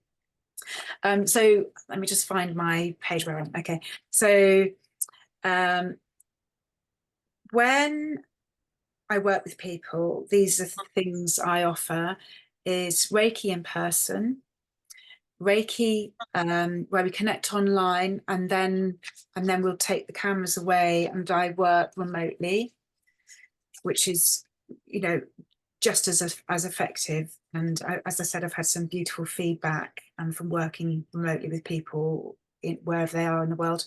Speaker 2: So let me just find my page where I'm, okay. So when I work with people, these are the things I offer: is Reiki in person, Reiki where we connect online, and then we'll take the cameras away and I work remotely, which is, just as effective. And as I said, I've had some beautiful feedback from working remotely with people wherever they are in the world.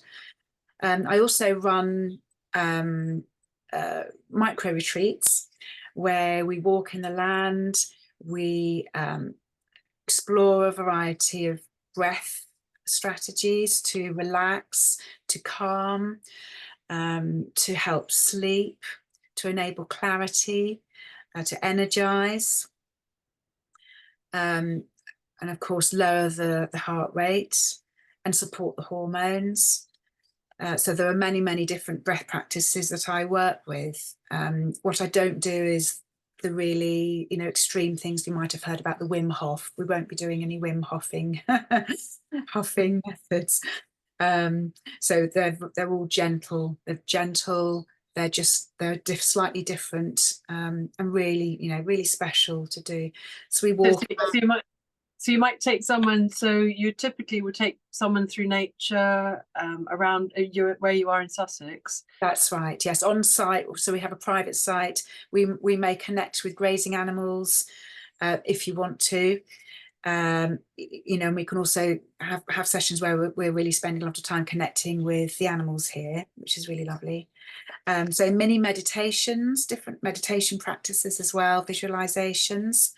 Speaker 2: I also run micro retreats where we walk in the land, we explore a variety of breath strategies to relax, to calm, to help sleep, to enable clarity, to energize, and of course lower the heart rate and support the hormones. So there are many different breath practices that I work with. What I don't do is the really, extreme things you might have heard about, the Wim Hof. We won't be doing any Wim Hofing methods. So they're all gentle. They're gentle. They're slightly different, and really, really special to do. So we walk.
Speaker 1: So you might take someone. So you typically would take someone through nature around where you are in Sussex.
Speaker 2: That's right. Yes, on site. So we have a private site. We may connect with grazing animals if you want to. And we can also have sessions where we're really spending a lot of time connecting with the animals here, which is really lovely. So mini meditations, different meditation practices as well, visualizations.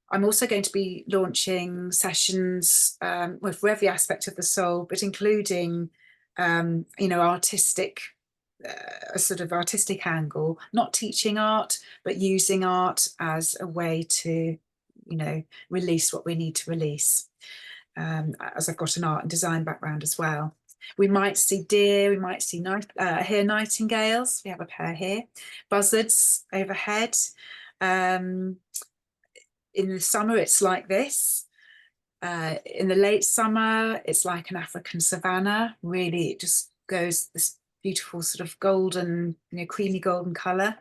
Speaker 2: I'm also going to be launching sessions for every aspect of the soul, but including, artistic, a sort of artistic angle, not teaching art, but using art as a way to, release what we need to release. As I've got an art and design background as well. We might see deer, we might see hear nightingales. We have a pair here, buzzards overhead. In the summer, it's like this. In the late summer, it's like an African savanna. Really, just goes this beautiful sort of golden, creamy golden colour.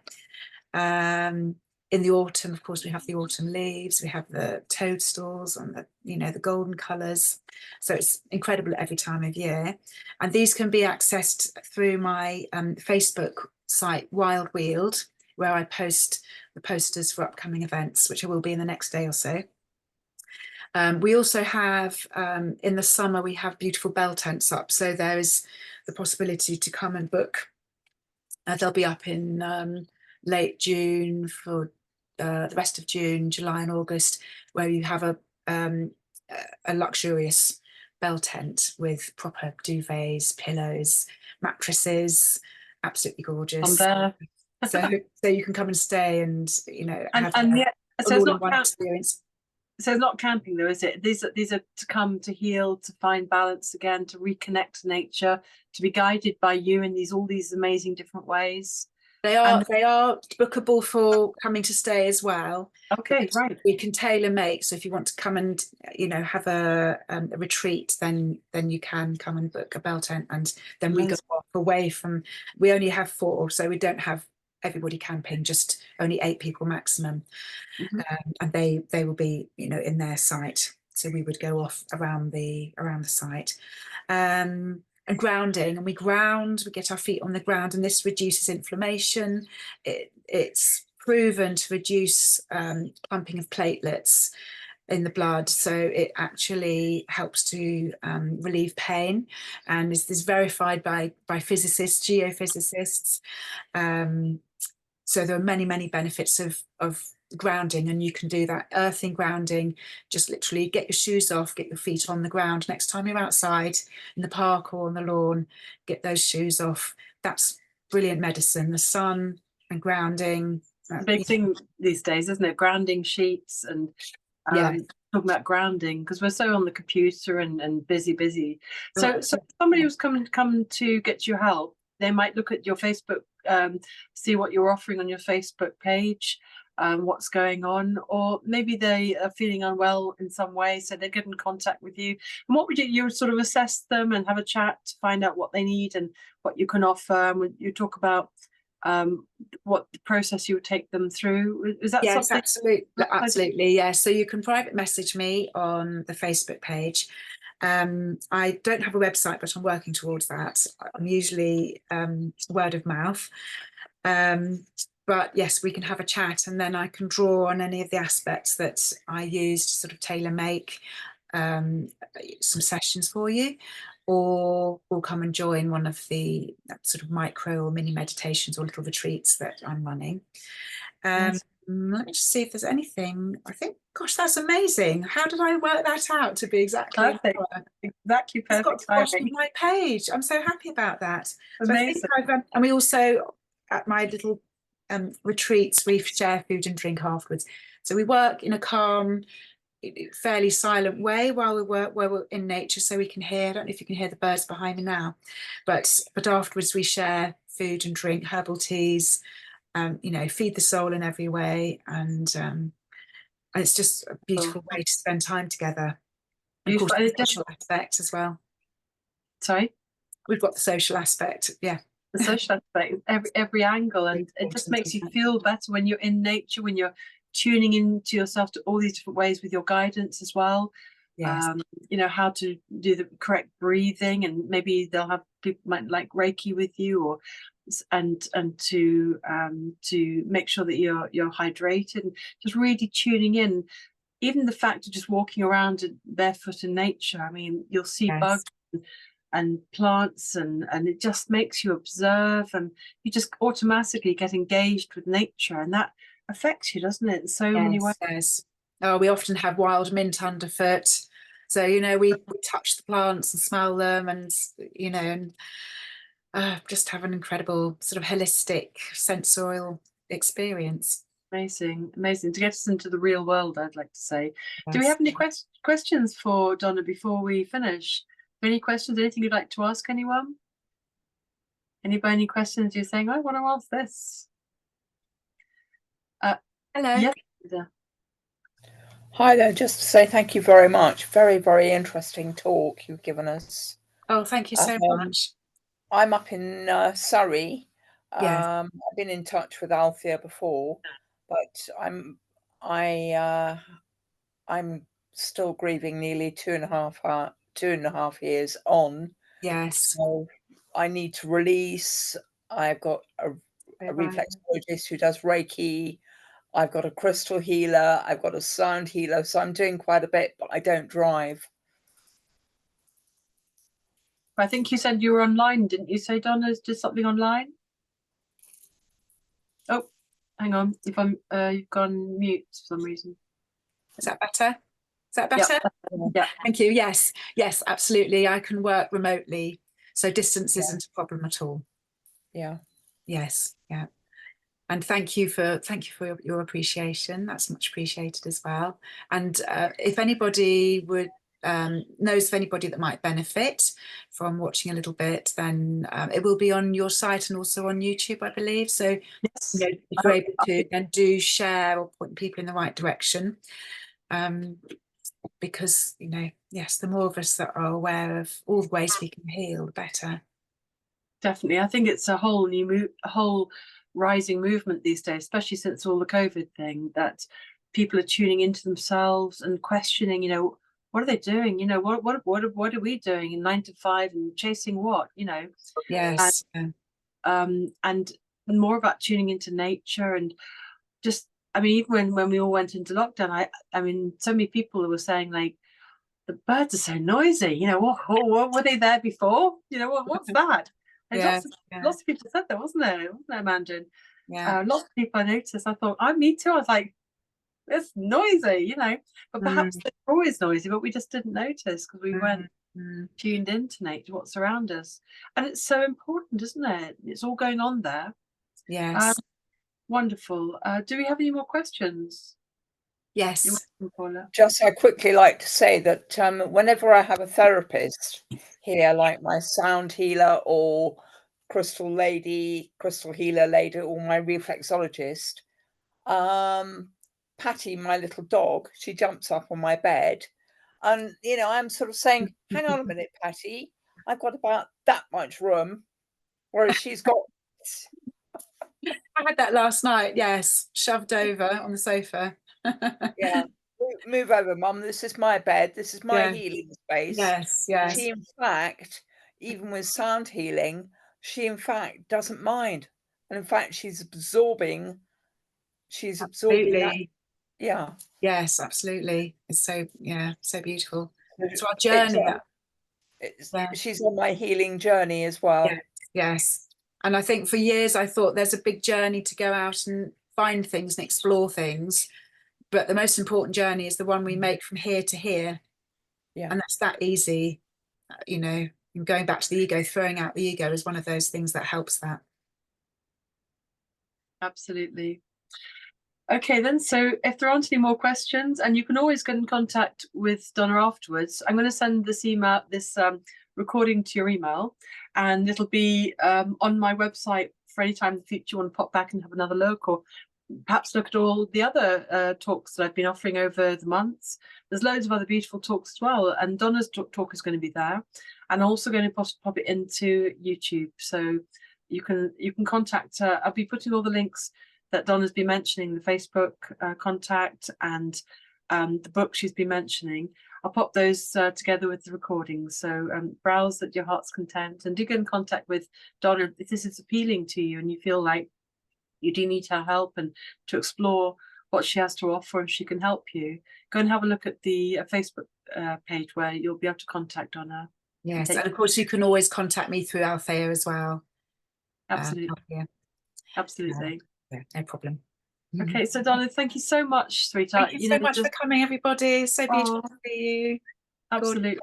Speaker 2: In the autumn, of course, we have the autumn leaves, we have the toadstools and the golden colours. So it's incredible at every time of year. And these can be accessed through my Facebook site, Weald, where I post the posters for upcoming events, which I will be in the next day or so. We also have, in the summer, we have beautiful bell tents up. So there is the possibility to come and book. They'll be up in late June for the rest of June, July and August, where you have a luxurious bell tent with proper duvets, pillows, mattresses, absolutely gorgeous. So you can come and stay and have
Speaker 1: so it's not
Speaker 2: experience.
Speaker 1: So it's not camping though, is it? These are to come to heal, to find balance again, to reconnect to nature, to be guided by you in all these amazing different ways.
Speaker 2: They are bookable for coming to stay as well.
Speaker 1: Okay, right.
Speaker 2: We can tailor make. So if you want to come and have a retreat, then you can come and book a bell tent, and then we go off away from. We only have 4, so we don't have everybody camping, just only 8 people maximum. Mm-hmm. And they will be in their site. So we would go off around the site. And grounding, and we get our feet on the ground, and this reduces inflammation. It's proven to reduce pumping of platelets in the blood, so it actually helps to relieve pain, and is verified by physicists, geophysicists. So there are many benefits of grounding, and you can do that earthing grounding. Just literally get your shoes off, get your feet on the ground. Next time you're outside in the park or on the lawn, get those shoes off. That's brilliant medicine. The sun and grounding.
Speaker 1: Big thing these days, isn't it? Grounding sheets and talking about grounding, because we're so on the computer and busy. So somebody who's come to get your help, they might look at your Facebook, see what you're offering on your Facebook page, what's going on, or maybe they are feeling unwell in some way, so they get in contact with you. And what would you sort of assess them and have a chat to find out what they need and what you can offer? You talk about what the process you would take them through. Is that something?
Speaker 2: Absolutely, yeah. So you can private message me on the Facebook page. I don't have a website, but I'm working towards that. I'm usually word of mouth. But yes, we can have a chat, and then I can draw on any of the aspects that I use to sort of tailor make some sessions for you, or come and join one of the sort of micro or mini meditations or little retreats that I'm running. Yes. Let me just see if there's anything. I think, gosh, that's amazing. How did I work that out to be exactly
Speaker 1: perfect? Exactly perfect.
Speaker 2: It's got to my page. I'm so happy about that.
Speaker 1: Amazing.
Speaker 2: So I think and we also, at my little retreats, we share food and drink afterwards. So we work in a calm, fairly silent way while we're in nature, so we can hear. I don't know if you can hear the birds behind me now, but afterwards we share food and drink, herbal teas. Feed the soul in every way, and it's just a beautiful way to spend time together. And of course, the social aspect as well.
Speaker 1: Sorry,
Speaker 2: we've got the social aspect, yeah.
Speaker 1: The social aspect, every angle, and it just makes you feel better when you're in nature, when you're tuning into yourself to all these different ways with your guidance as well. Yes. How to do the correct breathing, and maybe they'll have people might like Reiki with you, or and to make sure that you're hydrated, and just really tuning in. Even the fact of just walking around barefoot in nature, I mean, you'll see bugs and plants, and it just makes you observe, and you just automatically get engaged with nature, and that affects you, doesn't it, in so many ways?
Speaker 2: Yes. Oh, we often have wild mint underfoot, so we touch the plants and smell them, and just have an incredible sort of holistic sensorial experience.
Speaker 1: Amazing to get us into the real world, I'd like to say. Yes. Do we have any questions for Donna before we finish? Any questions, anything you'd like to ask anyone? Anybody, any questions you're saying, I want to ask this?
Speaker 2: Hello.
Speaker 1: Yes.
Speaker 3: Hi there, just to say thank you very much. Very, very interesting talk you've given us.
Speaker 2: Oh, thank you so much.
Speaker 3: I'm up in Surrey.
Speaker 2: Yes,
Speaker 3: I've been in touch with Althea before, but I'm still grieving nearly 2.5 years on.
Speaker 2: yes.
Speaker 3: So I need to release. I've got a
Speaker 2: Right.
Speaker 3: reflexologist who does Reiki. I've got a crystal healer. I've got a sound healer. So I'm doing quite a bit, but I don't drive.
Speaker 1: I think you said you were online, didn't you say, Donna? Did something online? Oh, hang on. If I'm, you've gone mute for some reason.
Speaker 2: Is that better? Is that
Speaker 1: Yeah,
Speaker 2: better?
Speaker 1: yeah,
Speaker 2: Thank you. Yes, yes, absolutely. I can work remotely, so distance
Speaker 3: Yeah.
Speaker 2: isn't a problem at all.
Speaker 3: Yeah.
Speaker 2: Yes, yeah. And thank you for your appreciation. That's much appreciated as well. And if anybody would knows of anybody that might benefit from watching a little bit, then it will be on your site and also on YouTube, I believe. So
Speaker 1: yes.
Speaker 2: you know, if you're able to, then do share or point people in the right direction. Because, you know, yes, the more of us that are aware of all the ways we can heal, the better.
Speaker 1: Definitely. I think it's a whole new a whole rising movement these days, especially since all the COVID thing, that people are tuning into themselves and questioning, you know, what are they doing? You know, what are we doing in 9 to 5 and chasing what, you know?
Speaker 2: Yes.
Speaker 1: And more about tuning into nature and just, I mean, even when we all went into lockdown, I mean, so many people were saying like, the birds are so noisy, you know, what were they there before? You know, what's that? And
Speaker 2: Yeah,
Speaker 1: lots of people said that, wasn't there, Mandarin?
Speaker 2: yeah.
Speaker 1: Lots of people I noticed, I thought, me too. I was like, it's noisy, you know, but perhaps they're always noisy, but we just didn't notice because we weren't tuned into nature, what's around us. And it's so important, isn't it? It's all going on there.
Speaker 2: Yes.
Speaker 1: Wonderful. Do we have any more questions?
Speaker 2: Yes.
Speaker 3: Just I quickly like to say that whenever I have a therapist here, like my sound healer or crystal healer lady, or my reflexologist, Patty, my little dog, she jumps up on my bed, and you know, I'm sort of saying, "Hang on a minute, Patty, I've got about that much room," whereas she's got.
Speaker 2: I had that last night, yes, shoved over on the sofa.
Speaker 3: Yeah, move over, Mum. This is my bed. This is my
Speaker 2: Yeah.
Speaker 3: healing space.
Speaker 2: Yes, yes.
Speaker 3: She, in fact, even with sound healing, she in fact doesn't mind, and in fact, she's absorbing. She's absorbing that.
Speaker 2: Absolutely.
Speaker 3: Yeah.
Speaker 2: Yes, absolutely. It's so, yeah, so beautiful.
Speaker 3: It's,
Speaker 2: So our journey.
Speaker 3: she's on my healing journey as well.
Speaker 2: Yes, yes. And I think for years I thought there's a big journey to go out and find things and explore things. But the most important journey is the one we make from here to here.
Speaker 3: Yeah.
Speaker 2: And that's that easy, you know, and going back to the ego, throwing out the ego is one of those things that helps that.
Speaker 1: Absolutely. Okay, then. So if there aren't any more questions, and you can always get in contact with Donna afterwards, I'm going to send this recording to your email, and it'll be on my website for any time in the future you want to pop back and have another look, or perhaps look at all the other talks that I've been offering over the months. There's loads of other beautiful talks as well, and Donna's talk is going to be there, and I'm also going to pop it into YouTube, so you can contact her. I'll be putting all the links that Donna's been mentioning, the Facebook contact and the book she's been mentioning. I'll pop those together with the recordings. So browse at your heart's content, and do get in contact with Donna if this is appealing to you and you feel like you do need her help and to explore what she has to offer and she can help you. Go and have a look at the Facebook page where you'll be able to contact Donna.
Speaker 2: Yes, and of course you can always contact me through Althea as well.
Speaker 1: Absolutely. Absolutely.
Speaker 2: Yeah, no problem.
Speaker 1: Okay, so Donna, thank you so much, sweetheart.
Speaker 2: Thank you so much for coming, everybody. It's so beautiful to see you.
Speaker 1: Absolutely.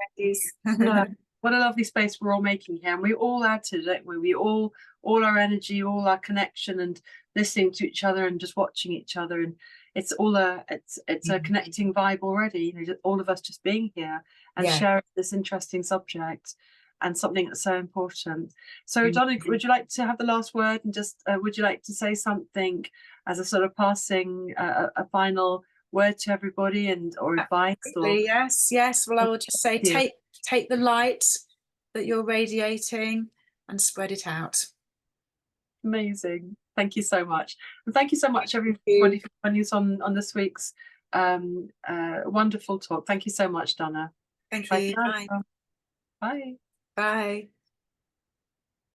Speaker 1: What a lovely space we're all making here, and we all add to it, don't we? We all our energy, all our connection, and listening to each other and just watching each other, and it's all a connecting vibe already. You know, all of us just being here and sharing this interesting subject and something that's so important. So Donna, would you like to have the last word, and just would you like to say something as a sort of passing a final word to everybody, and or advice? Or...
Speaker 2: Yes. Well, I will just say take the light that you're radiating and spread it out.
Speaker 1: Amazing. Thank you so much. And thank you so much, everybody, for joining us on this week's wonderful talk. Thank you so much, Donna.
Speaker 2: Thank
Speaker 1: Bye
Speaker 2: you.
Speaker 1: for now.
Speaker 2: Bye.
Speaker 1: Bye.
Speaker 2: Bye.